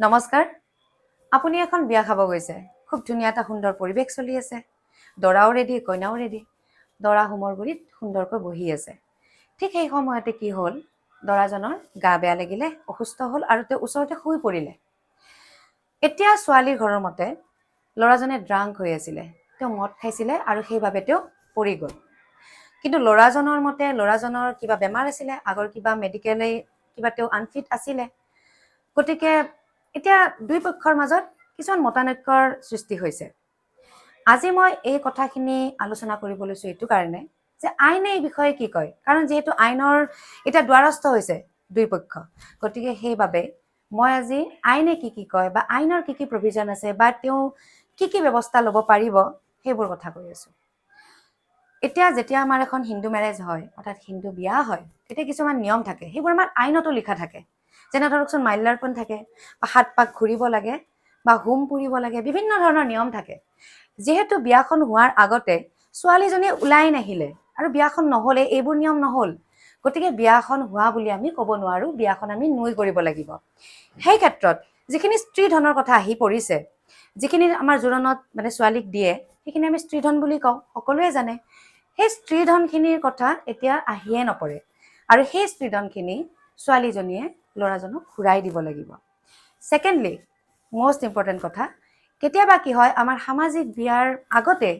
নমস্কাৰ আপুনি এখন বিয়া খাব গৈছে খুব ধুনীয়া এটা সুন্দৰ পৰিবেশ চলি আছে দৰাও ৰেডি কইনাও ৰেডি দৰা হোমৰ গুৰিত সুন্দৰকৈ বহি আছে ঠিক সেই সময়তে কি হ'ল দৰাজনৰ গা বেয়া লাগিলে অসুস্থ হ'ল আৰু তেওঁ ওচৰতে শুই পৰিলে এতিয়া ছোৱালীৰ ঘৰৰ মতে লৰাজনে ড্ৰাংক হৈ আছিল তেওঁ মদ খাইছিলে আৰু সেইভাবে তেওঁ পৰি গ'ল কিন্তু লৰাজনৰ মতে লৰাজনৰ কিবা বেমাৰ আছিল আগৰ কিবা মেডিকেলে কিবা তেওঁ আনফিট আছিল গতিকে এতিয়া দুই পক্ষৰ মাজত কিছুমান মতানৈক্যৰ সৃষ্টি হৈছে আজি মই এই কথাখিনি আলোচনা কৰিব লৈছো এটো কাৰণে যে আইনে এই বিষয়ে কি কয় কাৰণ যেহেতু আইনৰ এটা দ্বাৰস্থ হৈছে দুই পক্ষ গতিকে সেইভাবে মই আজি আইনে কি কয় বা আইনৰ কি প্ৰভিজন আছে বা তেওঁ কি ব্যৱস্থা ল'ব পাৰিব সেইবোৰ কথা কৈ আছো এতিয়া যেতিয়া আমাৰ এখন হিন্দু ম্যাৰেজ হয় অৰ্থাৎ হিন্দু বিয়া হয় তেতিয়া কিছুমান নিয়ম থাকে সেইবোৰ আমাৰ আইনতো লিখা থাকে যেনে ধৰকচোন মাল্যাৰ্পণ থাকে বা হাত পাক ঘুৰিব লাগে বা হোম পুৰিব লাগে বিভিন্ন ধৰণৰ নিয়ম থাকে যেহেতু বিয়াখন হোৱাৰ আগতে ছোৱালীজনী উলাই নাহিলে আৰু বিয়াখন নহলে এইবোৰ নিয়ম নহল গতিকে বিয়াখন হোৱা বুলি আমি ক'ব নোৱাৰো বিয়াখন আমি নৈ কৰিব লাগিব সেই ক্ষেত্ৰত যিখিনি স্ত্ৰী ধনৰ কথা আহি পৰিছে যিখিনি আমাৰ জোৰণত মানে ছোৱালীক দিয়ে সেইখিনি আমি স্ত্ৰী ধন বুলি কওঁ সকলোৱে জানে সেই স্ত্ৰী ধনখিনিৰ কথা এতিয়া আহিয়ে নপৰে আৰু সেই স্ত্ৰী ধনখিনি ছোৱালীজনীয়ে লৰাজনক ঘূৰাই দিব লাগিব সেকেন্ডলি মোস্ট ইম্পৰ্টেন্ট কথা কেতিয়াবা কি হয় আমাৰ সামাজিক বিয়াৰ আগতে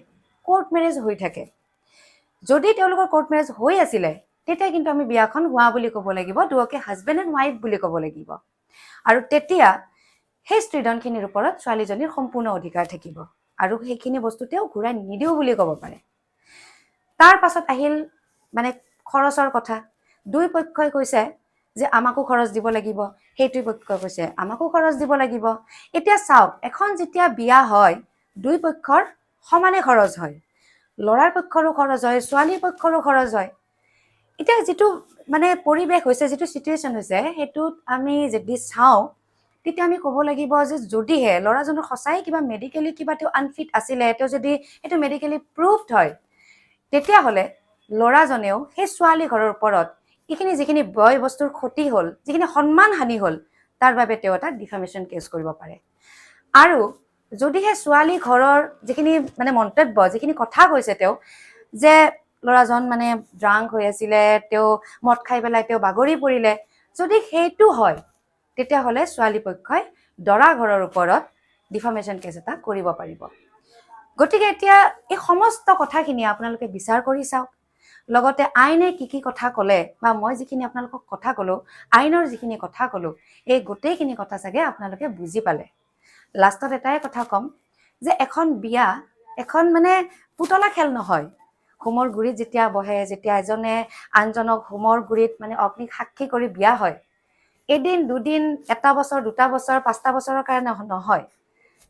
কোৰ্ট ম্যাৰেজ হৈ থাকে যদি তেওঁলোকৰ কোৰ্ট ম্যাৰেজ হৈ আছিল তেতিয়া কিন্তু আমি বিয়াখন হোৱা বুলি ক'ব লাগিব দুয়োকে হাজবেণ্ড এণ্ড ওয়াইফ বুলি ক'ব লাগিব আৰু তেতিয়া সেই স্ত্ৰীধনখিনিৰ ওপৰত ছোৱালীজনীৰ সম্পূৰ্ণ অধিকাৰ থাকিব আৰু সেইখিনি বস্তু তেওঁ ঘূৰাই নিদিও বুলি ক'ব পাৰে তাৰ পাছত আহিল মানে খৰচৰ কথা দুই পক্ষই কৈছে যে আমাকো খৰচ দিব লাগিব সেইটো পক্ষই কৈছে আমাকো খৰচ দিব লাগিব এতিয়া চাওক এখন যেতিয়া বিয়া হয় দুই পক্ষৰ সমানে খৰচ হয় লৰাৰ পক্ষৰো খৰচ হয় ছোৱালীৰ পক্ষৰো খৰচ হয় এতিয়া যেটো মানে পৰিবেশ হৈছে যেটো সিচুৱেশন হৈছে হেতুত আমি যদি চাও তেতিয়া আমি ক'ব লাগিব যে যদিহে লৰাজনৰ সঁচাই কিবা মেডিকেলি কিবা তেওঁ আনফিট আছিল তেওঁ যদি এটো মেডিকেলি প্ৰুভড হয় তেতিয়া হলে লৰাজনেও সেই ছোৱালী ঘৰৰ ওপৰত এইখিনি যিখিনি বয় বস্তুৰ ক্ষতি হ'ল যিখিনি সন্মান হানি হ'ল তাৰ বাবে তেওঁ এটা ডিফামেশন কেছ কৰিব পাৰে আৰু যদিহে ছোৱালী ঘৰৰ যিখিনি মানে মন্তব্য যিখিনি কথা কৈছে তেওঁ যে লৰাজন মানে ড্ৰাংক হৈ আছিল তেওঁ মদ খাই পেলাই তেওঁ বাগৰি পৰিলে যদি সেইটো হয় তেতিয়া হলে ছোৱালী পক্ষই দৰা ঘৰৰ ওপৰত ডিফামেশন কেছ এটা কৰিব পাৰিব গতিকে এতিয়া এই সমস্ত কথাখিনি আপোনালোকে বিচাৰ কৰি চাওক লগতে আইনে কি কথা ক'লে বা মই যিখিনি আপোনালোকক কথা ক'লো আইনৰ যিখিনি কথা ক'লো এই গোটেইখিনি কথা চাগে আপোনালোকে বুজি পালে লাষ্টত এটাই কথা কম যে এখন বিয়া এখন মানে পুতলা খেল নহয় হোমৰ গুৰিত যেতিয়া বহে যেতিয়া এজনে আনজনক হোমৰ গুৰিত মানে অগ্নি সাক্ষী কৰি বিয়া হয় এদিন দুদিন এটা বছৰ দুটা বছৰ পাঁচটা বছৰৰ কাৰণে নহয়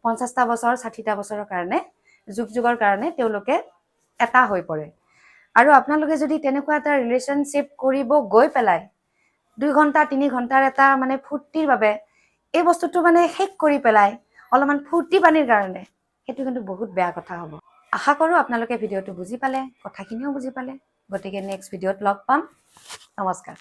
50টা বছৰ 60টা বছৰৰ কাৰণে যুগ যুগৰ কাৰণে তেওঁলোকে এটা হৈ পৰে আৰু আপোনালোকে যদি তেনেকুৱা এটা ৰিলেশনশিপ কৰিব গৈ পেলাই 2 ঘন্টা 3 ঘন্টাৰ এটা মানে ফুৰ্তিৰ বাবে এই বস্তুটো মানে শেষ কৰি পেলাই অলপমান ফুৰ্তি পানিৰ কাৰণে হেতু কিন্তু বহুত বেয়া কথা হ'ব আশা কৰো আপোনালোকে ভিডিওটো বুজি পালে কথাখিনিও বুজি পালে গতিকে নেক্সট ভিডিওত লগ পাম নমস্কাৰ